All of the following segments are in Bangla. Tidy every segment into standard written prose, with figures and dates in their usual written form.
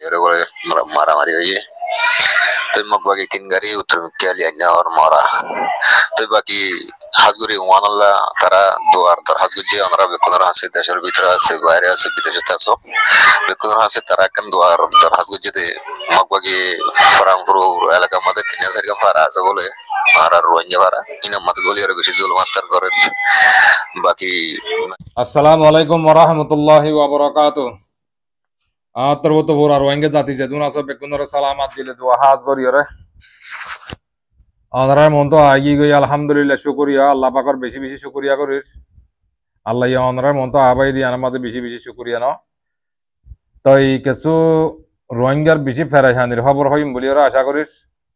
Yore bole maramari hoye to magbagi kingari utur kali anya or mara to baki hasguri wanalla tara duar tar hasguje onra bekunar hase deshar bitra ase bayre ase bideshe taso bekunar hase tara kan duar tar hasguje de magbagi farangfuru elaka made kinya sarga fara ase bole আর রোহিঙ্গা ভাড়া ইনা মত গলি আর বেশি জুল মাস্টার করে বাকি আসসালামু আলাইকুম ওয়া রাহমাতুল্লাহি ওয়া বারাকাতুহু আতরবত বোরা রোহিঙ্গা জাতি যেদুন আছে বেকুনর সালামাত গিলে দোয়া হাজ করিয়রে আনারার মন তো আগি গই আলহামদুলিল্লাহ শুকরিয়া আল্লাহ পাকের বেশি বেশি শুকরিয়া করির আল্লাহ ইয়া আনারার মন তো আবাই দি আনার মাঝে বেশি বেশি শুকরিয়া ন তাই কিছু রোহিঙ্গার বেশি ফেরাইহানির খবর হইম বলি ওরা আশা করিস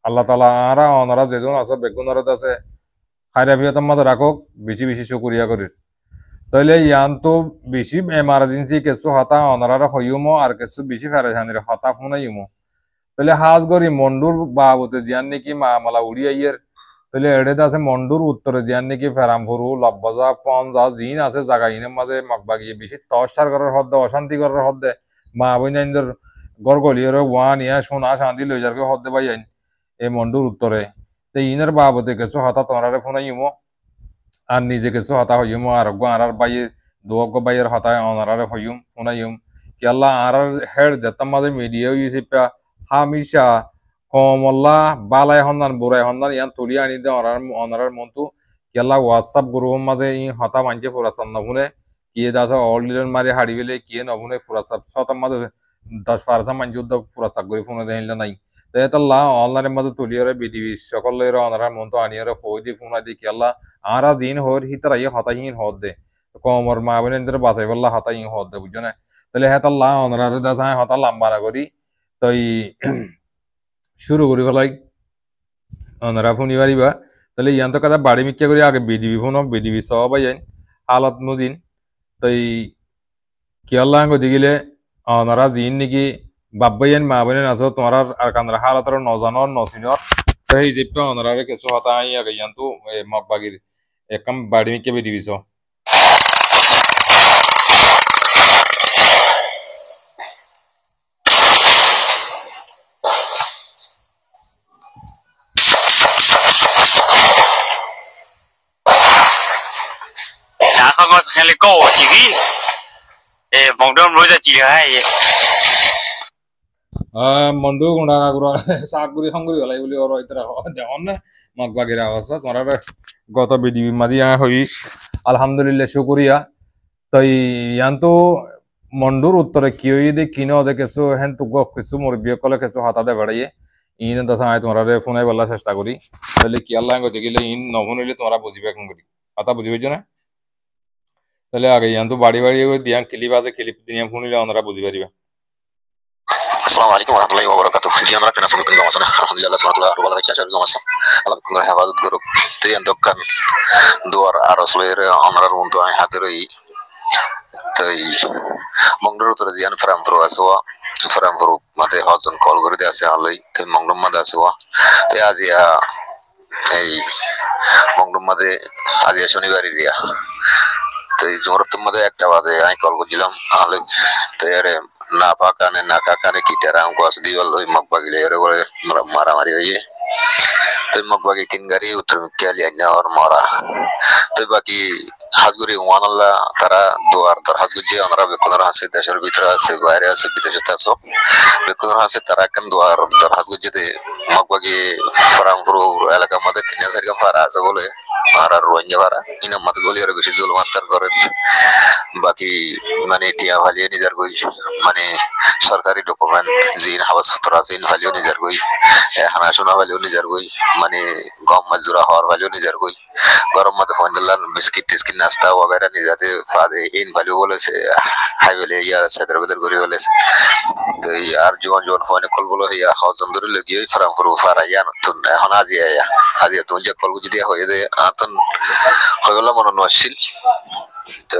আল্লাহ তাআলা আরা আনারা যেদুন আছে বেকুনর আছে খায়রাবিয়তার মাঝে রাখক বেশি বেশি শুকরিয়া করিস তাইলে ইয়ান তো বেশি এমার্জেন্সি কিছু হতা অনারা হইমো আর কিছু বেশি ফেরাইহানির হতা ফোনাইমো তাহলে হাজ গরি মন্ডুর বাবুতে জিয়ান নাকি মামলা উড়িয়াইয়ের তাহলে এডেতে আছে মন্ডুর উত্তরে জিয়ান নাকি ফেরামপুরু লব্বজা পঞ্জা জিন আছে জায়গা ইনের মাঝে মগবাগিয়ে বেশি তসার করার হদ্দে অশান্তি করার হদ্দে মা বইনাইন্দর গড়গলিয়র ওয়ান ইয়া সোনা শান্তি লই যার হদ্দে বাইন এই মন্ডুর উত্তরে তো ইনের বাবুতে কিছু হতা তোমরা ফোনাইমো আর নিজে কিছু হতা হইম আর আর বাইয়ের দোয়াগ বাইয়ের হতায় অনারে হইম ফোনাইম কি আল্লাহ আর হেড যেতাম মাঝে মিডিয়া ইউসি হামিশা কমল্লা বালাই হন্দান বুড়াই হন্দান ইয়ান তুলি আনি দে অনারার মন্তু কি আল্লাহ হোয়াটসঅ্যাপ গ্রুপ মাঝে ই হতা মানছে ফুরাসান নভুনে কিয়ে দাস অলিলেন মারি হাড়ি বেলে কিয়ে নভুনে ফুরাসাপ শতাম মাঝে 10-12 মানছে উদ্যোগ ফুরাসাপ করে ফোনে দেখিলে নাই তাইতাল্লাহ অনলাইনের মাঝে তুলিয়রে বিডিবি সকলের অনারার মন্তু আনিয়রে হই দি ফোনা দি কি আল্লাহ আরা দিন হর হিতারা ইয়ে হতাহীন হদ দে কমর মা বোনের বাঁচাই বললা হতাহীন হদ দে বুঝছো না তাহলে হেতাল্লাহ অনারার দাস হতা লাম্বা না করি তাই শুরু করি ফেলাই অনারা ফোনি পারিবা তাহলে ইয়ান তো কথা বাড়ি মিথ্যা করি আগে বিডিবি ফোন বিডিবি সবাই যাই হালাত নদিন তাই কি আল্লাহ দিগিলে অনারা জিন নাকি বাব্বাইন মা বোনের আছো তোমার আর কান্দার হালাতর নজানর নসিনর তাই জিপটা অনারারে কিছু হতা আই আগে ইয়ান তো মগবাগির একম বাড়ি মিথ্যা BDB so Hele ko chỉ ghi bóng đom lối ra chỉ hai মন্ডু গুঁড়া গুড়া শাক গুড়ি সংগুড়ি হলাই বলি ওর ইতরা দেখুন না মগবাগির অবস্থা তোমরা গত বিডিবি মাদি হই আলহামদুলিল্লাহ শুকরিয়া তাই ইয়ান তো মন্ডুর উত্তরে কি হই দে কিনো দে কিছু হেন তো কিছু মুরব্বি কলে কিছু হাতা দে বেড়াইয়ে ইন দশা আয় তোমরা ফোনাই বলার চেষ্টা করি তাহলে কি আল্লাহ দেখিলে ইন নভুনিলে তোমরা বুঝিবে কোন করি কথা বুঝিবে না তাহলে আগে ইয়ান তো বাড়ি বাড়ি দিয়া ক্লিপ আছে ক্লিপ দিয়া ফোনিলে ওনারা বুঝি পারিবে আসসালামু আলাইকুম ওয়া রাহমাতুল্লাহি ওয়া বারাকাতুহু জি আমরা কেন শুনতে পাওয়া না আলহামদুলিল্লাহ সুবহানাল্লাহ ওয়া বারাকাতুহু চাচার গামাস আল্লাহ কোন হেফাজত করুক তুই দোকান দুয়ার আর আসলের আমরার মতো আই হাতেরই তাই মংডুর উত্তরে জিয়ান ফরামপুর আসওয়া ফরামপুর মাতে হজন কল করে দিয়ে আছে আলোই তাই মংডুম মাদে আসওয়া তাই আজিয়া এই মংডুম মাদে আজিয়া শনিবারই দিয়া তাই জোরতুম মাদে একটা বাদে আই কল করছিলাম আলোই তাই আরে না পাকানে না কাকানে কিটারা আমको असली वाल ওই মগবাগি লে বলে মারামারি হইয়ে তো মগবাগি কিনগারি উত্তর কেলি আইনা আর মারা তো বাকি হাজগুরি ওয়ানাল্লাহ তারা দুয়ার তার হাজগুজি আমরা বেকুনার হাসে দেশের ভিতরে আছে বাইরে আছে বিদেশে তাসো বেকুনার হাসে তারা কান দুয়ার তার হাজগুজি de মগবাগি ফরামপুরু এলাকার মধ্যে কিনা সারিকা ফারা আছে বলে আর রোহিঙ্গা ভাড়া ইনা মত গলি আর বেশি জুল মাস্টার করে বাকি মানে টিয়া ভালিয়ে নিজের কই মানে সরকারি ডকুমেন্ট জিন হাওয়াসপত্র আছে ইন ভালিও নিজের কই হানা শোনা ভালিও নিজের কই মানে গম মজুরা হওয়ার ভালিও নিজের কই গরম মধ্যে ফঞ্জলান বিস্কিট টিস্কিট নাস্তা वगैरह নিজাতে ফাদে ইন ভালিও বলেছে হাইওয়ে ইয়া সেদর বেদর করি বলেছে তো আর জোন জোন ফোনে কল বলো ইয়া হাউজন ধরে লাগিয়ে ফারাম করব ফারাইয়া নতুন এখন আজিয়া আজিয়া তুই যে কল যদি হয়ে যায় আতন হইলা মনে নছিল তো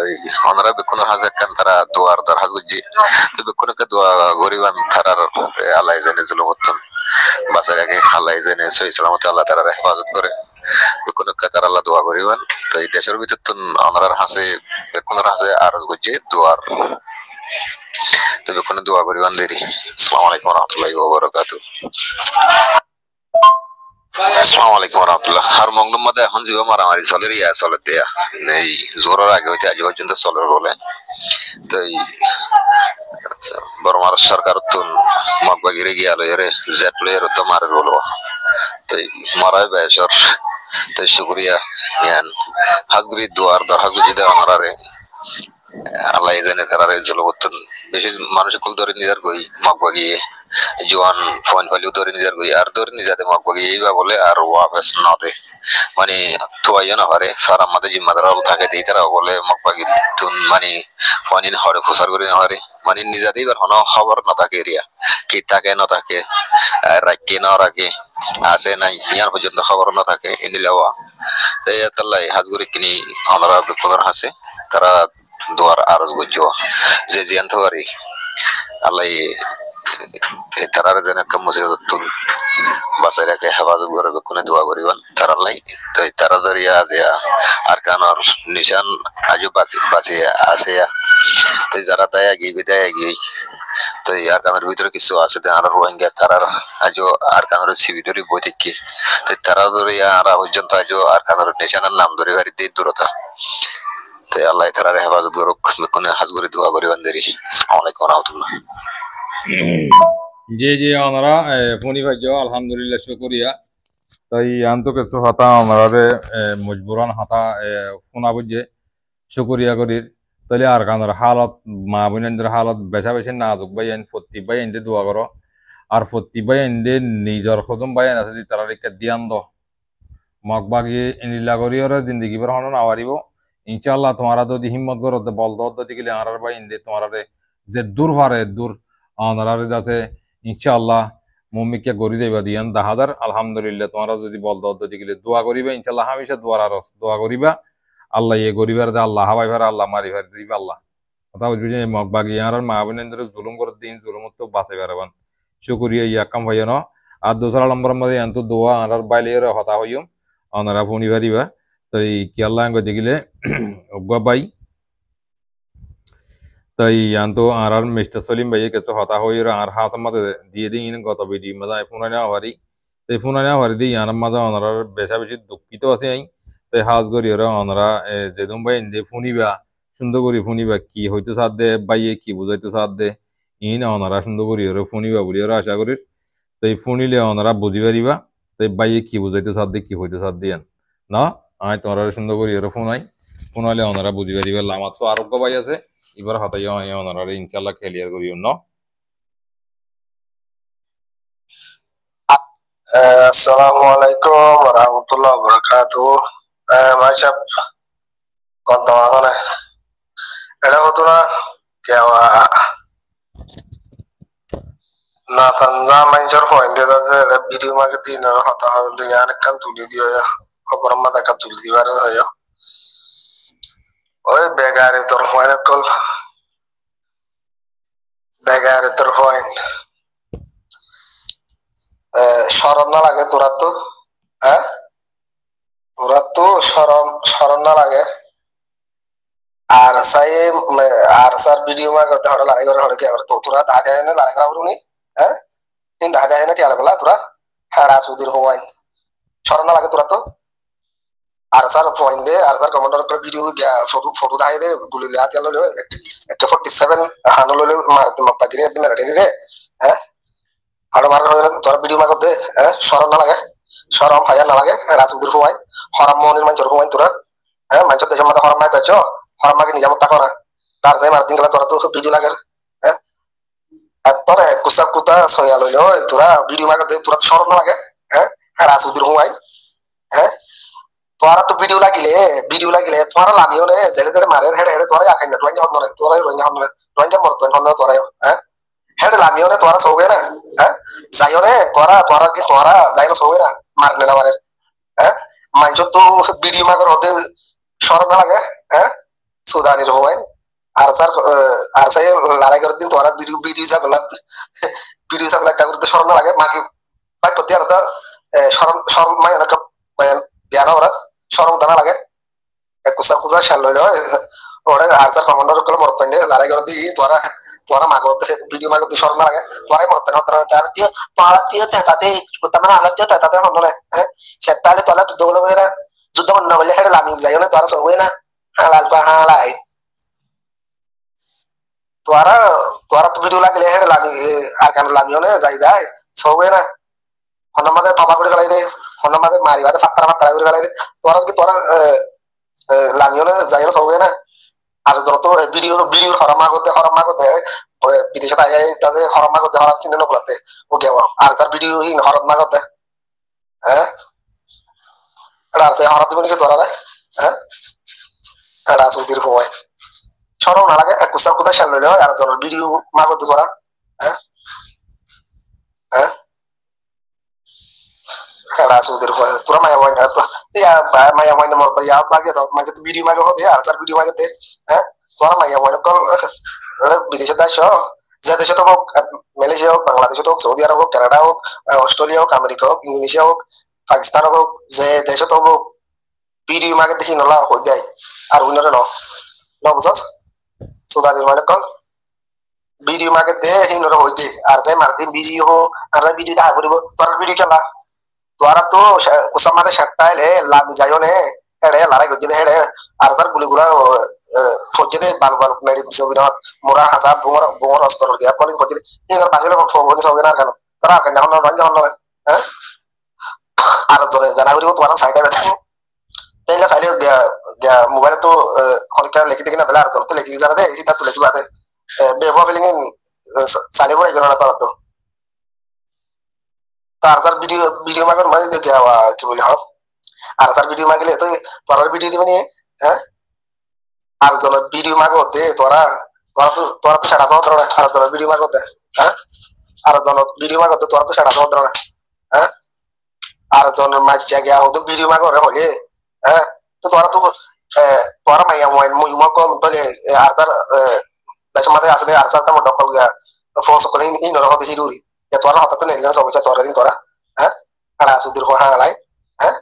আমরা বেকুনার হাজার কান তারা দুয়ার দর হাজুজি তো বেকুনকে দোয়া গরিবান তারার আল্লাহ জানে জুলুমতন বাসার আগে আল্লাহ জানে সহি সালামত আল্লাহ তারা হেফাজত করে বেকুনকে তারা আল্লাহ দোয়া গরিবান তো এই দেশের ভিতর তো আমরা হাসে বেকুনার হাসে আরজ গজে দুয়ার তো বেকুনে দোয়া করিবান দেরি। আসসালামু আলাইকুম ওয়া রাহমাতুল্লাহি ওয়া বারাকাতুহু। আসসালামু আলাইকুম ওয়া রাহমাতুল্লাহ। আর মংডুম মধ্যে এখন জীব মারামারি চলে রিয়া চলে দেয়া এই জোরের আগে হইতে আজ পর্যন্ত চলে বলে তো এই বড় মার সরকার তুন মগবাগিরে গিয়া লইরে জেট লইরে তো মারে বলো তো মারাই বেসর তো শুকরিয়া ইয়ান হাজগুরি দুয়ার দর হাজগুরি দে আমারে আল্লাহ জানে তারারে জলবতন বেশি মানুষ কুল ধরে নিজার কই মগবাগি জোয়ান ফোন ভ্যালু ধরে নিজার কই আর ধরে নিজাতে মগবাগি এইবা বলে আর ওয়াবেস না দে মানে তোয়াইও না পারে আর আমাদের জিম্মাদার থাকে দেই তারা বলে মগবাগি তুন মানে ফোনিন হরে ফুসার করে না পারে মানে নিজাতেই বার হনো খবর না থাকে এরিয়া কি থাকে না থাকে রাখে না রাখে আছে নাই ইয়ার পর্যন্ত খবর না থাকে ইনিলাওয়া তাই আল্লাহ হাজগুরি কিনি আমরা বিপদর হাসে তারা দোয়ার আরজ গজ্জো যে জিয়ান্ত পারি আল্লাহ তারার যেন একটা মুসিবতুন বাঁচাই রাখে হেফাজত করে বেকুনে দোয়া করিবান তারা লাই তো তারা ধরিয়া যে আর কানর নিশান আজও বাঁচিয়ে আছে তো যারা তাই এগিয়ে তো আর কানের ভিতরে কিছু আছে আর রোহিঙ্গা তারার আজও আর কানের শিবিরের বই থেকে তো তারা ধরিয়া আর পর্যন্ত আজও আর কানের নিশানের নাম ধরে বাড়িতে দূরতা তো আল্লাহ তারার হেফাজত করুক বেকুনে হাজ করে দোয়া করিবান দেরি। আসসালামু আলাইকুম ওয়া রাহমাতুল্লাহ। যে ওনারা ফোনি ভাই আলহামদুলিল্লাহ শুকরিয়া তাই আন্তক কিছু হাতা আমারে মজবুরান হাতা ফোনা বুঝে শুকরিয়া করির তাহলে আর কানের হালত মা বোনদের হালত বেচা বেশি নাজুক ভাই আইন ফত্তি ভাই আইন দোয়া করো আর ফত্তি ভাই আইন দে নিজর খদম ভাই আছে যে তারা রেখা দিয়ান দ মগ বাগিয়ে এনিলা করিওর জিন্দগি পর হন না পারিব ইনশাআল্লাহ তোমারা যদি হিম্মত করো বল দদি গেলে আর ভাই ইন দে তোমারা যে দূর পারে দূর আনারে আছে ইনশাআল্লাহ মুমিকে গরি দেবা দিয়ান 10,000 আলহামদুলিল্লাহ তোমরা যদি বল দদি গেলে দোয়া করিবা ইনশাআল্লাহ হামেশা দোয়ার আর দোয়া করিবা আল্লাহ এ গরিবার দে আল্লাহ হাবাই ভার আল্লাহ মারি ভার দিবা আল্লাহ কথা বুঝবি যে মগ বাগি আর মা বোনেদের জুলুম করে দিন জুলুম তো বাঁচাই পারবান শুকরিয়া ইয়াকাম ভাইয়া ন আর দোসরা নম্বর মধ্যে এত দোয়া আর বাইলে হতা হইম ওনারা ফোনি পারিবা তো এই কি আল্লাহ দেখিলে অজ্ঞা পাই তাই আনতো আর মিস্টার সলিম ভাই কিছু হতা হই আর হাস মাঝে দিয়ে দিই গত ভিডিও মাঝে ফোন নেওয়া পারি তো ফোন নেওয়া পারি দিই আর মাঝে ওনারা বেশা বেশি দুঃখিত আছে আই তাই হাজ করি ওরা ওনারা যেদম ভাই দে ফুনিবা সুন্দর করি ফুনিবা কি হইতো সাথ দে বাইয়ে কি বুঝাইতো সাথ দে ইন ওনারা সুন্দর করি ওরা ফুনিবা বলি ওরা আশা করি তো এই ফুনিলে ওনারা বুঝি পারিবা তো বাইয়ে কি বুঝাইতো সাথ দে কি হইতো সাথ দিয়ান না আয় তোমরা সুন্দর করি ওরা ফোন হইলে ওনারা বুঝি পারিবা আমার তো আরোগ্য ভাই আছে এবার হাতাইয়া ওনারা ইনশাআল্লাহ ক্লিয়ার করিও না। আসসালামু আলাইকুম ওয়া রাহমাতুল্লাহি ওয়া বারাকাতুহু। মাশাআ কত মানে এটা হতো না কেওয়া না তানজা মাইজর পয়েন্টে আছে ভিডিও মাকে দিন আর হতা হবে দুইয়ান কান তুলি দিও খবর মাথা কান তুলি দিবার হয় ওই বেগারে তোর হয় কল বেগারে তোর হয় শরম না লাগে তোরা তো হ্যাঁ তোরা তো শরম না লাগে আর সাই আর স্যার ভিডিও মা কথা হড় লাগে হড় কি আর তোরা দাদা এনে লাগে না বলুনি হ্যাঁ ইন দাদা এনে কি লাগলা তোরা হাড়া সুদির হওয়াই শরম না লাগে তোরা তো আর স্যার পয়েন্ট দে আর স্যার কমান্ডার করে ভিডিও গিয়া ফটো দাই দে গুলি লাত গেল একটা 47 হানো ললে মারতে মাপা গিরে দিন রেডি রে হ্যাঁ আর মার তোর ভিডিও মা করতে হ্যাঁ শরম না লাগে শরম হায়া না লাগে রাজুদ্র হওয়াই হরাম মনের মান জরফ হওয়াই তোরা হ্যাঁ মান দেশের মধ্যে হরাম নাই তাইছো হরাম মাকে নিজাম টাকা না তার যাই মার দিন গেলা তোরা তো ভিডিও লাগে হ্যাঁ আর তোরা কুসা কুতা সয়া লইল তোরা ভিডিও মা করতে তোরা শরম না লাগে হ্যাঁ রাজুদ্র হওয়াই হ্যাঁ তোরা তো ভিডিও লাগিলে তোরা লামিও নে জেলে জেলে মারের হেডে হেডে তোরা আখাই না তোরা হন না তোরা রোহিঙ্গা মরতন হন না তোরা হ্যাঁ হেডে লামিও নে তোরা সবে না হ্যাঁ যাইও নে তোরা কি তোরা যাই না সবে না মারনে না মারে হ্যাঁ মানছ তো ভিডিও মাগর হতে শরম না লাগে হ্যাঁ সুদানির হওয়াই আর স্যার লড়াই করার দিন তোরা ভিডিও যাবে একটা করতে শরম না লাগে মাকে ভাই প্রতি আর শরম মাই অনেক বিয়ানা ওরা শরম দানা লাগে কুসা কুসা শাল লইল ওরে আনসার কমান্ডার কল মরতেন লারে গদি তোরা তোরা মাগতে ভিডিও মাগতে শর্মা লাগে তোরাই মরতেন হতরা চার দিয়ে তোরা দিয়ে তাতে কুতামনা আলো দিয়ে তাতে হনলে হ্যাঁ সেতালে তোলা দুদগুলো মেরা যুদ্ধ না বলে হেডে লামি যাইও না তোরা সবই না হালাল পা হালাই তোরা তোরা তো ভিডিও লাগলে হেডে লামি আর কান লামিও না যাই যায় সবই না হনমাদে তবা করে গলাই দে হনমাদে মারি বাদে ফাত্রা ফাত্রা করে গলাই দে তোরা কি তোরা লামিও না যাইও সবই না আর যত ভিডিওর হরমা করতে বিদেশে আয় তাদের হরমা করতে হরম কিনে নকলাতে ও গেব আর যার ভিডিও ইন হরমা করতে হ্যাঁ এটা আছে হরম দিবনি কি তোরা হ্যাঁ এটা সৌদির ভয় সরম না লাগে এক কুসা কুদা শাল লইলে আর জন ভিডিও মা করতে তোরা হ্যাঁ হ্যাঁ এটা সৌদির ভয় তোরা মায়া ভয় না তো মায়া ভয় না মরতো ইয়া মাগে তো ভিডিও মাগে হতে আর যার ভিডিও মাগে হ্যাঁ তোরা মাইয়া ভয় না কল বিদেশে দেশ যে দেশে তো হোক মালয়েশিয়া হোক বাংলাদেশে হোক সৌদি আরব হোক কানাডা হোক অস্ট্রেলিয়া হোক আমেরিকা হোক ইন্দোনেশিয়া হোক পাকিস্তান হোক যে দেশে তো হোক ভিডিও মাগে দেখি নলা হয়ে যায় আর উইনারে ন বুঝছস সুদানির মানে কল ভিডিও মাগে দে হিনরে হয়ে যায় আর যে মারদিন ভিডিও আর ভিডিও দেখা করিব তোর ভিডিও খেলা তোরা তো উসামাদে সাতটাইলে লামি যাইও নে হেড়ে লড়াই করতে হেড়ে আর যার গুলিগুলা ফজদে বাল বাল মেডি বিশ্ববিদ্যালয় মোরা হাসা বুমর অস্ত্র দিয়া কলিং ফজদে ইনার বাহিরে ফোন সবে না কেন তারা কেন হন রঞ্জ হন হ্যাঁ আর জনে জানা করিব তোমার সাইডে বেটা তেলা সাইডে মোবাইলে তো হলকা লিখি দেখি না দিলা আর তো লিখি জানা দে এটা তো লিখি বাদে বেফা ফিলিং সাইডে পড়ে গেল না তোরা তো তার স্যার ভিডিও মাগর মানে দেখে কি বলি হ্যাঁ আর স্যার ভিডিও মাগলে তো তোর ভিডিও দিবনি হ্যাঁ আর জন ভিডিও মাগো দে তোরা তোরা তো সেটা সহজ না আর জন ভিডিও মাগো দে হ্যাঁ আর জন ভিডিও মাগো তোরা তো সেটা সহজ না হ্যাঁ আর জন মাইচা গিয়া হতো ভিডিও মাগো রে হলে হ্যাঁ তো তোরা মাইয়া মই কল তলে আর স্যার দেশের মধ্যে আসলে আর স্যার তো ডকল গিয়া ফোর্স করে ইন রহ হিরুরি তোরা হঠাৎ নেই সব তোরা দিন তোরা হ্যাঁ আর আসুদির হালাই হ্যাঁ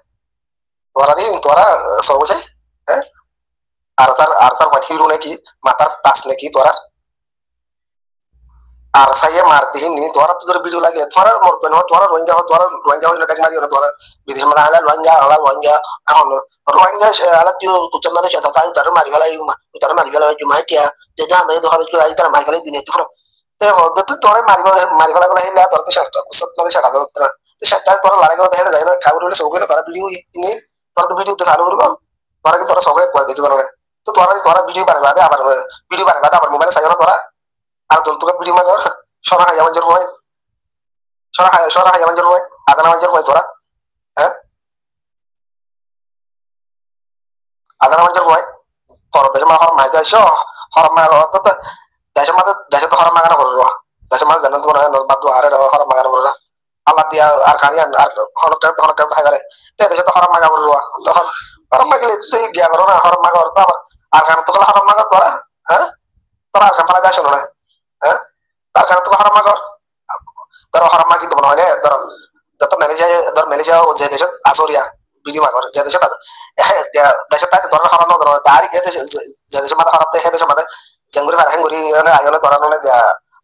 তোরা দিন তোরা সব হ্যাঁ আর স্যার হিরো নাকি মাতার তাস নাকি তোরা আর সাইয়ে মার দিন নি তোরা তো তোর ভিডিও লাগে তোরা মরতো না তোরা রোহিঙ্গা হইলো টাক মারিও না তোরা বিদেশ মানে আলা রোহিঙ্গা এখন রোহিঙ্গা আলা তুই কুতর না সেটা তাই তার মারি গেলা জুমাইটিয়া যে যা আমি তো হয়তো আই তার মারি গেলা দিনে তো হতে তো তোরে মারি গেলা হেলা তোর তো সেটা কুসত মানে সেটা তো সেটা তোরা লড়াই করে হেলে যায় না খাবার হলে সবকে তোরা ভিডিও নি তোরা তো ভিডিও তো চালু করব তোরা কি তোরা সবাই করে দেখি না তো তোরা ভিডিও বানাবে আবার ভিডিও বানাবে আবার মোবাইলে চাইও না তোরা আর তোকে ভিডিও মাগর সরা হাই আমার জোর হয় সরা হাই আমার জোর হয় আদানা আমার জোর হয় তোরা হ্যাঁ আদানা আমার জোর হয় পরদেশে মা হর মাই যাইছো হর মা তো দেশে তো হর মাগানা করব দেশে মা জানেন তো না বাদ আরে হর মাগানা করব আল্লাহ দিয়া আর খানি আর হনকা হাই করে দেশে তো হর মাগা করব তখন হর মাগলে তুই গিয়া করো না হর মাগা করতে আর খান তো হর মাগা তোরা হ্যাঁ তোরা আর খান পালা যাইছো না হ্যাঁ তার কারণে তো হারাম মাগর ধরো হারাম মাগি তো মনে হয় না ধরো যত মালয়েশিয়া যে দেশে আসরিয়া ভিডিও মাগর যে দেশে দেশে তাই ধরো হারাম না ধরো ডাইরেক্ট যে দেশে মাথা হারাতে হে দেশে মাথা জঙ্গুরি ফার হেঙ্গুরি আয়োনে ধরা নলে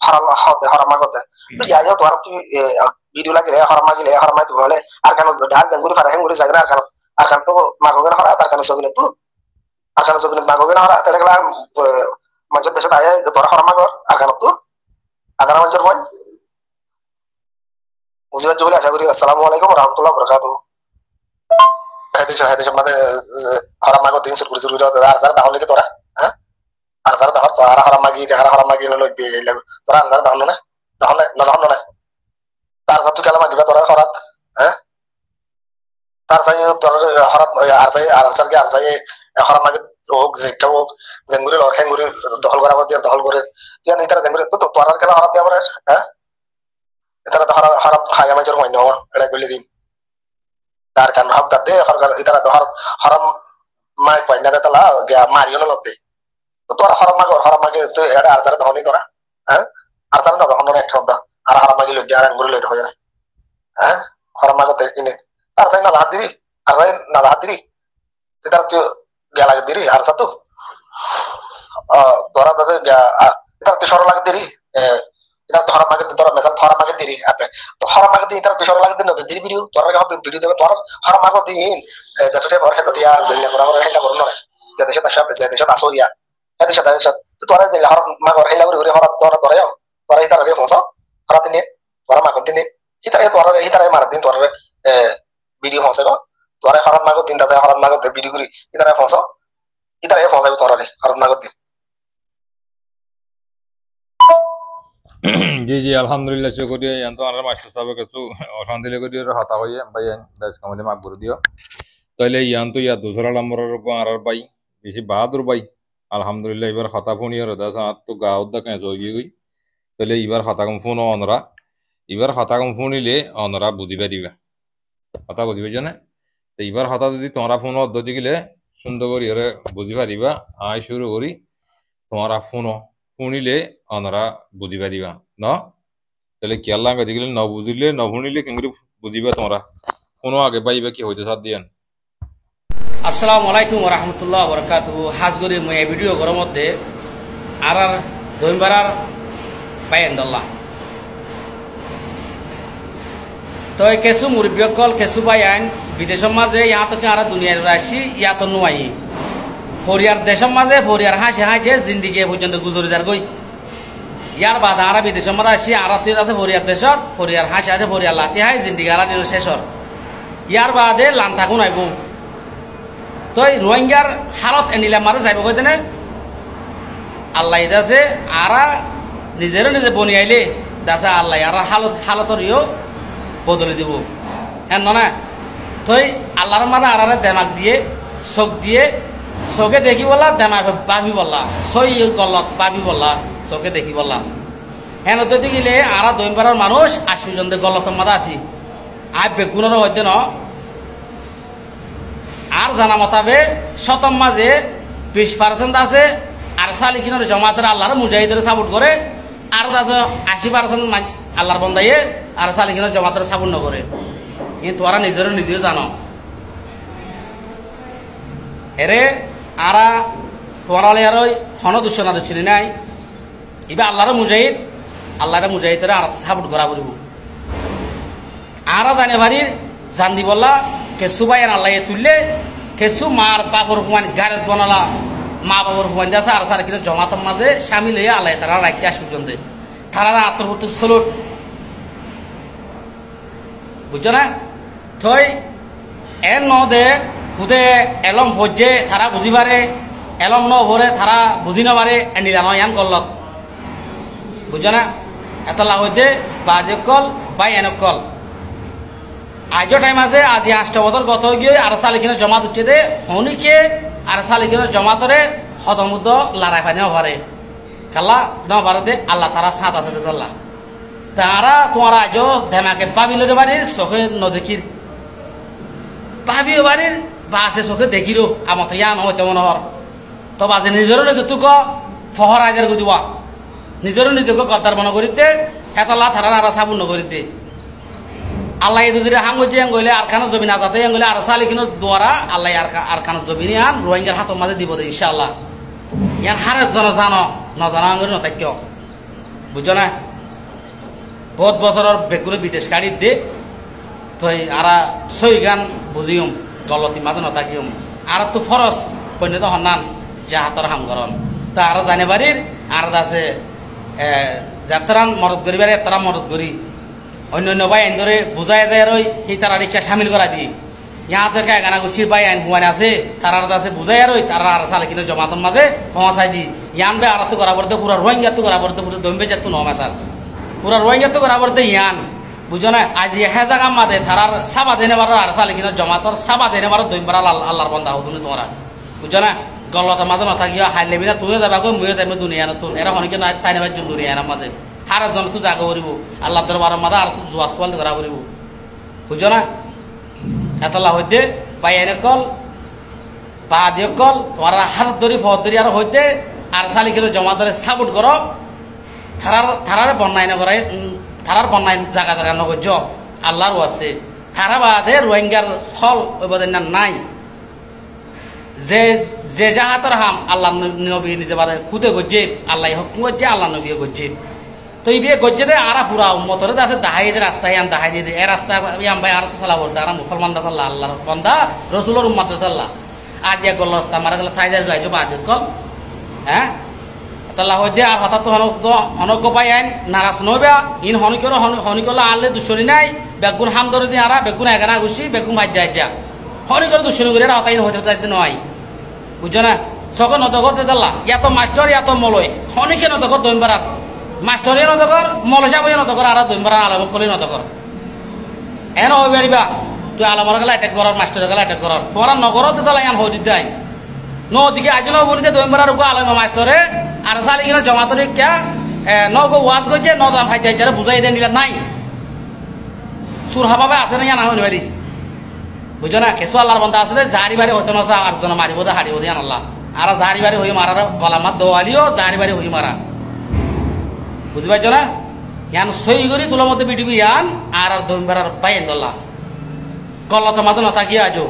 হারাম হতে হারাম মাগতে তো যাই হোক তোরা তুই ভিডিও লাগিলে হারাম মাগিলে হারাম মাই তো বলে আর কেন ডাল জঙ্গুরি ফার হেঙ্গুরি যায় না আর কেন তো মাগবে না হারা তার কেন সবিনে তো আর কেন সবিনে মাগবে না হারা তাহলে গেলাম মানুষের দেশে তাই তোরা হারাম মাগর আর কেন তো আদানা মঞ্জুর ভাই মুজিবাত জুবলি আশা করি আসসালামু আলাইকুম ওয়া রাহমাতুল্লাহি ওয়া বারাকাতুহু হেদেশ আমাদের হারাম মাগো দিন শুরু আর যারা দাও নাকি তোরা হ্যাঁ আর যারা দাও তো আর হারাম মাগি হলো তোরা আর যারা দাও না তার যত কালামা দিবা তোরা হরাত হ্যাঁ তার চাই তোর হরাত আর চাই হারাম মাগি হোক যে কেউ হোক জেঙ্গুরি লর হেঙ্গুরি দখল করা দিয়ে দখল করে দিয়া নি তারা জেঙ্গুরি তো তোরার খেলা হরাত দিয়া হ্যাঁ তারা তো হারাম খাই আমার জোর হয় না এটা করলে দিন তার কারণ হক তাতে তারা তো হারাম মাই পাই না তালা মারিও না লবতে তো তোরা হারাম মাগে তো এটা আর যারা দহনি তোরা হ্যাঁ আর যারা না দহন এক শব্দ আর হারাম মাগি লই আর আঙ্গুরি লই হয়ে যায় হ্যাঁ হারাম মাগতে কিনে তার চাই না হাত দিবি আর না হাত দিবি তার তুই গেলা দিবি আর তো তোরা দাসে এটা তো সরল লাগে দেরি এটা তো হরাম লাগে তোরা মেসাল হরাম লাগে দেরি আপে তো হরাম লাগে দি এটা তো সরল লাগে দিন না দেরি ভিডিও তোরা হবে ভিডিও দেবে তোরা হরাম লাগে দিন যতটা বড় হেতটিয়া দিলে বড় বড় হেলা করো না যাতে সেটা সব যাতে সেটা আসরিয়া যাতে সেটা তো তোরা যে হরাম মাগ হেলা করে হরাম তোরা তোরা এটা রে ফসা হরাতে নে তোরা মাগ দিন এটা মার দিন তোরা ভিডিও ফসা গো তোরা হরাম মাগ দিন দাদা হরাম মাগ ভিডিও করি এটা ফসা এটা ফসা তোরা রে হরাম মাগ দিন জি জি আলহামদুলিল্লাহ শুকরিয়া ইয়ান তো আর মাস্টার সাহেব কিছু অশান্তি লেগে দিয়ে হতা হইয়ে ভাই দাস কামলে মাফ করে দিও তাইলে ইয়ান তো ইয়া দুসরা নম্বরের আর ভাই বেশি বাহাদুর ভাই আলহামদুলিল্লাহ এবার হতা ফোন ইয়ার দাস আর তো গাঁও দা কেন হয়ে গই তাইলে এবার হতা কম ফোন অনরা এবার হতা কম ফোন নিলে অনরা বুঝিবা দিবা হতা বুঝিবে জানে তো এবার হতা যদি তোমরা ফোন অদ্দি গেলে সুন্দর করে এর বুঝিবা দিবা আয় শুরু করি তোমরা ফোন শুনিলে অনরা বুঝিবা দিবা ন তাহলে খেয়াল লাগা দিলে ন বুঝিলে ন শুনিলে কেঙ্গুরি বুঝিবা তোমরা কোনো আগে পাইবা কি হইতে সাথ দিয়ান আসসালামু আলাইকুম ওয়া রাহমাতুল্লাহি ওয়া বারাকাতুহু হাজগরি মই এই ভিডিও গর মধ্যে আর দইমবারার বাইন্দল্লাহ তো কিছু মুরব্বিয়কল কিছু বাইন বিদেশের মাঝে ইয়া তো আর দুনিয়ার রাশি ইয়া তো নুয়াই ফরিয়ার দেশের মাঝে ফরিয়ার হাসে হাসে জিন্দিগি পর্যন্ত গুজরি যার গই ইয়ার বাদ আর বিদেশের মাঝে আসি আর তুই যাতে ফরিয়ার দেশত ফরিয়ার হাসে হাসে ফরিয়ার লাতি হাই জিন্দিগি আর দিন শেষর ইয়ার বাদে লান থাকুন আইব তো রোহিঙ্গার হালত এনিলে মারে যাইব কই দেনে আল্লাহ দাসে আর নিজের নিজে বনিয়াইলে দাসে আল্লাহ আর হালতর ইও বদলে দিব হ্যাঁ না তুই আল্লাহর মাঝে আর দেমাক দিয়ে চোখ দিয়ে চোখে দেখি বললা দেমাক পাবি বললা সই গলত পাবি বললা চোখে দেখি বললা হ্যাঁ তো দেখিলে আর দইমবারের মানুষ ৮০ জন গলতের মাঝে আছি আর বেগুনের হইতে ন আর জানা মতাবে শতম মাঝে 20% আছে আর সালিকিনের জমাতের আল্লাহর মুজাহিদের সাপোর্ট করে আর আছে 80% আল্লাহর বন্দাইয়ে আর সালিকিনের জমাতের সাপোর্ট নকরে কিন্তু তোরা নিজেও জানো এরে আরা তোরা আর হন দুঃসনা চিনি নাই এবার আল্লাহর মুজাহিদের আর সাপোর্ট করা পড়ব আর জানে ভারির জানি বললা কেসু ভাই আল্লাহ তুললে কেসু মার বাবর হুমান গাড়ি বনালা মা বাবর হুমান আছে আর সার কিন্তু জমাতের মাঝে সামিল হয়ে আল্লাহ তারা রাখতে আস পর্যন্ত তারা আত্মভূত সলুট বুঝছো না থই এর নদে খুদে এলম ভোজে তারা বুঝিবারে এলম ন ভরে তারা বুঝি নবারে নিরাম ইয়ান কল্লত বুঝছো না এতলা হইতে বাজে কল বাই এনক কল আজও টাইম আছে আজি ৮ বছর গত গিয়ে আর সালিখিনের জমাত উঠে দে হনিকে আর সালিখিনের জমাতরে হদমুদ্দ লড়াই পানিও ভরে কাল্লা ন ভারতে আল্লাহ তারা সাঁত আছে আল্লাহ তারা তোমার আজও ধেমাকে পাবিল বাড়ির চোখে নদেখির পাবি বাড়ির বা আছে চোখে দেখিরো আমার তো ইয়া নহয় তেমন হর তো বাজে নিজেরও নিজে তুক ফহর আজের গুদিবা নিজেরও নিজেকে কর্তার মনে করিতে হেতলা থারা নারা সাবুন করিতে আল্লাহ দুদিরে হাং হইতে গইলে আর খানো জমিন আজাতে গইলে আর সালিকিনের দ্বারা আল্লাহ আর খানো জমিনে আন রোহিঙ্গার হাতের মাঝে দিব দে ইনশাআল্লাহ ইয়ার হারে জন জানো নজানা করে নতাক্য বুঝছো না বহুত বছরের বেগুনে বিদেশ কাড়ি দে তই আর সই গান বুঝিম গলতি মাঝে নতাকিম আর তো ফরস কইনে তো হন্নান যে হাতর হাম করন তো আর জানে বাড়ির আর আছে যাত্রান মরদ করি বাড়ি তারা মরদ করি অন্য ভাই আইন ধরে বুঝাই দেয় রই সেই তারা রিক্সা সামিল করা দিই ইয়া থেকে গানা গুছির ভাই আইন হুয়ান আছে তারা আছে বুঝাই রই তারা আর সালে কিন্তু জমাতন মাঝে পৌঁছাই দি ইয়ান বে আর তো করা পড়তে পুরা রোহিঙ্গা তো করা পড়তে পুরো দমবে যাত নমা সাল পুরা রোহিঙ্গা তো করা পড়তে ইয়ান বুঝো না আজ হ্যাঁ জায়গা মাঝে তারার সাবা দেনে বারো আর সালে কিন্তু জমাতর সাবা দেনে বারো দইমবার আল্লাহর বন্ধা হবুনি তোমরা বুঝো না গলতের মাঝে মাথা গিয়া হাই লেবি না তুমিও যাবা গো মুইও যাইবে দুনিয়া নতুন এরা অনেকে তাই নেবার জন্য দুনিয়া মাঝে হার জন তো জাগা করিব আল্লাহ দরবার মাদা আর জুয়াস পাল করা করিব বুঝছো না এতলা হইতে পাই এনে কল পা দিয়ে কল তোমার হাত ধরি ফত ধরি আর হইতে আর সালি কিলো জমা ধরে সাপোর্ট করো থারার বন্যায় না করাই থারার বন্যায় জায়গা জায়গা নগর্য আল্লাহরও আছে থারা বাদে রোহিঙ্গার ফল ওই বাদে না নাই যে যে জাহাতর হাম আল্লাহ নবী নিজে বারে খুদে গজ্জে আল্লাহ হুকুম গজ্জে আল্লাহ নবী গজ্জে তো এই বিয়ে গজ্জে দে আর পুরা উম্মতরে আছে দাহাই দে রাস্তায় আন দাহাই দিয়ে এ রাস্তা ইয়াম ভাই আর তো সালা বলতে আর মুসলমান দা আল্লাহ আল্লাহর বান্দা রাসূলের উম্মত আল্লাহ আজ এক গল্ল রাস্তা মারা গেল থাই যায় যাইছো বাজে কল হ্যাঁ তাল্লাহ হইতে আর হঠাৎ তো অনজ্ঞ পাই আইন নারাজ নইবা ইন হনিকল আনলে দুশরি নাই বেগুন হাম ধরে দিয়ে আরা বেগুন এগানা গুছি বেগুন ভাজ যায় যা হনিকল দুশরি করে হতাই হইতে যাইতে নয় বুঝছো না সকল নদগর দেদাল্লা ইয়াতো মাস্টার ইয়াতো মলয় হনিকে নদগর দইমবারাত মাস্টারে নদগর মলসা বই নদগর আর দইমবারা আলম কলি নদগর এন হই পারিবা তুই আলমর গেলে অ্যাটাক করার মাস্টারের গেলে অ্যাটাক করার তোমার নগর দেদাল্লা ইয়ান হই দিতে আই নদিকে আজনো বনিতে দইমবারা রুকো আলম মাস্টারে আর সালি কিনা জমা তরি ক্যা নগো ওয়াজ গজে নদাম ভাই যাই যারা বুঝাই দেন নিলা নাই সুর হাবাবে আছে না না হই পারি বুঝো না কেসু আল্লাহর বান্দা আছে জারি বাড়ি হইতো না আর জন মারিব দে হারিব দিয়ান আল্লাহ আর জারি বাড়ি হই মারার কলামাত দোয়ালিও জারি বাড়ি হই মারা বুঝতে পারছো না ইয়ান সই করি তুলার মধ্যে বিটিবি ইয়ান আর দইমবারার বাইন দল্লা কল্লা তোমাদের না তাকিয়ে আজো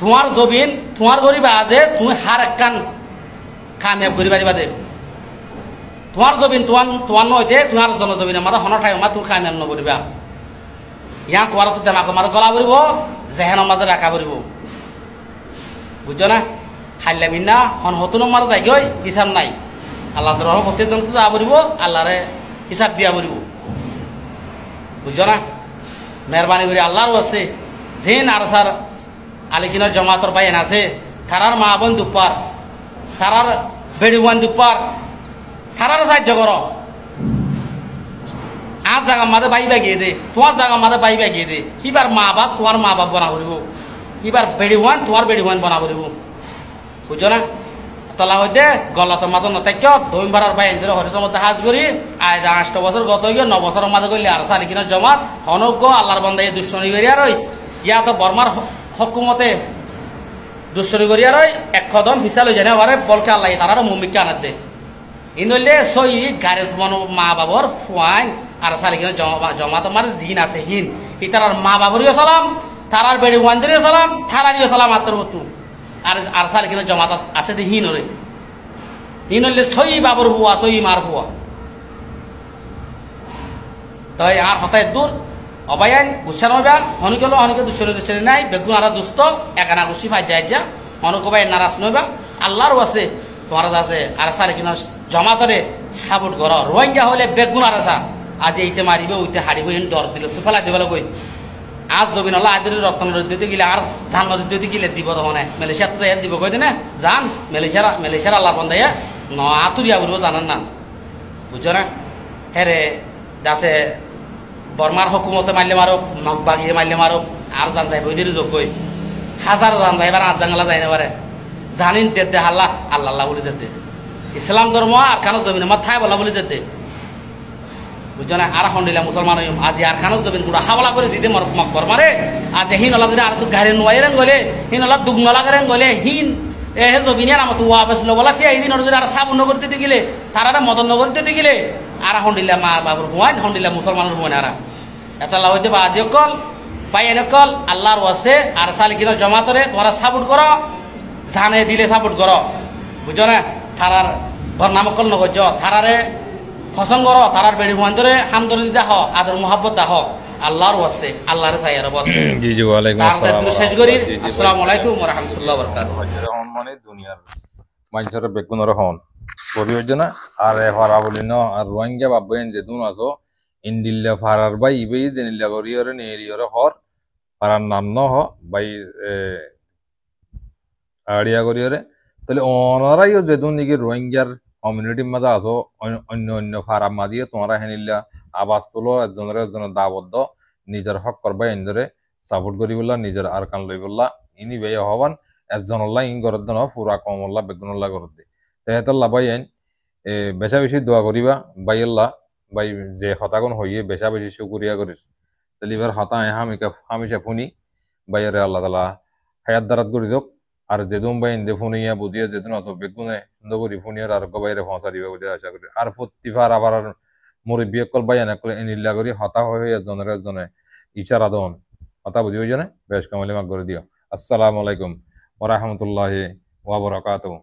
তোমার জবিন তোমার গরিব আজে তুমি হার একখান কামিয়াব করি পারিবা দে তোমার জবিন তোমার নইতে তোমার জন জবিন আমার হন ঠাই আমার তুমি কামিয়াব নকরিবা ইয়ান তোমার তো দেমাক মার গলা পড়ব জেহেন মাঝে রাখা পড়ব বুঝছো না হাইলা বিনা হন হতুন মার যাই গই হিসাব নাই আল্লাহ রহম হতে জন তো যা পড়ব আল্লাহরে হিসাব দিয়া পড়ব বুঝছো না মেহরবানি করে আল্লাহরও আছে জেন আর সার আলিকিনার জমাতর বাইন আছে তারার মা বোন দুপার তারার বেড়িওয়ান দুপার তারার সাহায্য কর আর জায়গা মাঝে বাইবা গিয়ে দে তোমার জায়গা মাঝে বাইবা গিয়ে দে এবার মা বাপ তোমার মা বাপ বনা করিব এবার বেড়িওয়ান তোমার বেড়িওয়ান বনা করিব বুঝছো না তলা হইতে গলত মাতো নতাক্য ধৈম ভাড়ার বাইন ধরে হরিসের মধ্যে হাজ করি আজ 8 বছর গত হয়ে 9 বছরের মাঝে করলে আর সারি কিনা জমাত অনজ্ঞ আল্লাহর বান্দাই দুশ্মনী করি আর ওই ইয়া তো বর্মার হকুমতে দুশ্মনী করি আর ওই এক কদম ফিসাল হয়ে যায় না বলকে আল্লাহ তারা মুমিককে আনার দে ইনলে সই গাড়ির মা বাবার ফুয়াইন আর সালি কিনা জমা তোমার জিন আছে হিন ই তার মা বাবরিও সালাম তারার বেড়ি ওয়ান্দিরিও সালাম থারারিও সালাম আত্মর বতু আর সালি কিনা জমা আছে দে হিন ওরে হিন হইলে সই বাবর হুয়া সই মার হুয়া তাই আর হতায় দূর অবায়ান গুচ্ছা নবা হনিকল হনিকে দুশ্মনী নাই বেগুন আর দুস্থ একানা গুছি ফাই যায় যা হনকবাই নারাজ নইবা আল্লাহরও আছে তোমার আছে আর সারি কিনা জমা করে সাপোর্ট কর রোহিঙ্গা হলে বেগুন আর আসা আজ এইতে মারিবে ওইতে হারিব হিন ডর দিল তুই ফেলাই দিব কই আজ জবিন হল আজ রত্ন দিতে গেলে আর ধান দিতে গেলে দিব তখন মালয়েশিয়া তো দিব কই দিনে জান মালয়েশিয়ার আল্লাহর বন্ধাইয়া ন আতুরিয়া বলবো জানান না বুঝছো না হেরে দাসে বর্মার হকুমতে মারলে মারো নখ বাগিয়ে মারলে মারো আর জান যাই বইদের যোগ কই হাজার জান যাই এবার আজ জাঙ্গালা যাই না পারে জানিন দে হাল্লা আল্লাহ আল্লাহ বলে দে ইসলাম ধর্ম আর খানো জমিন আমার থাই বলা বলে দে বুঝছো না আর হন্ডিলা মুসলমান আজি আর খানো জমিন গুড়া হাওলা করে দিতে মকবর মারে আজ হিন ওলা করে আর তো গাড়ি নোয়াইরেন গলে হিন ওলা দুগ নলা করেন গলে হিন এ জমিনের আমার তো ওয়াবেস বলা তে এই দিন ওদের আর সাবুন নগর দিতে গেলে তারা মদন নগর দিতে গেলে আর হন্ডিলা মা বাবুর হুয়াইন হন্ডিলা মুসলমানের হুয়াইন আর এত লাভ হইতে বা আজি কল পাই এনে কল আল্লাহর ওয়াসে আর সালি কিনা জমা করে তোমরা সাপোর্ট করো জানে দিলে সাপোর্ট করো বুঝছো না থারার বর্ণামকল নগর্য থারারে ফসন করো তারার বেড়ি হুয়ান ধরে হাম ধরে দিতে হ আদর মোহাব্বত দাহ আল্লাহর ওয়াসে আল্লাহর সাইয়ার বস জি জি ওয়ালাইকুম আসসালাম শেষ করি আসসালামু আলাইকুম ওয়া রাহমাতুল্লাহি ওয়া বারাকাতুহু রহমান মানে দুনিয়ার মানুষের বেগুনের হন পরিবর্তন আর ফারা বলি ন আর রোহিঙ্গা বাবুয়েন যেদুন আছো ইন্ডিল্লা ফারার বাই ইবে জেনিল্লা করিয়রে নেরিয়রে হর ফারার নাম ন হ বাই আড়িয়া করিয়রে তাহলে ওনারাইও যেদুন দিকে রোহিঙ্গার কমিউনিটির মাঝে আছো অন্য অন্য ফারাম মাঝিয়ে তোমরা হেনিল্লা আবাস তুলো একজনের দাবদ্ধ নিজের হক করবা এনদরে সাপোর্ট করি বললা নিজের আর কান লই বললা ইনি বেয়ে হবান একজনল্লা ইন গরদ ন ফুরা কমল্লা বেগুনল্লা গরদ দে তেহেতল্লা বাই আইন বেশা বেশি দোয়া করিবা বাইল্লা বাই যে হতাগুন হইয়ে বেশা বেশি শুকুরিয়া করিস তাহলে এবার হতা হামিশা ফুনি বাইরে আল্লাহ তালা হায়াত দারাত করি দোক আর যেদুম বাই ইন্দে ফুনিয়া বুঝিয়া যেদিন অত বেগুনে সুন্দর করি ফুনিয়ার আর বাইরে ফসা দিবা বলে আশা করি আর প্রতিবার আবার মুরব্বী কল বাই এনে করে এনিল্লা করি হতা হয়ে একজনে ইচারা দন হতা বুঝি হয়ে জানে বেশ কামালি মাগ করে দিও আসসালামু আলাইকুম ওয়া রাহমাতুল্লাহি ওয়া বারাকাতুহু।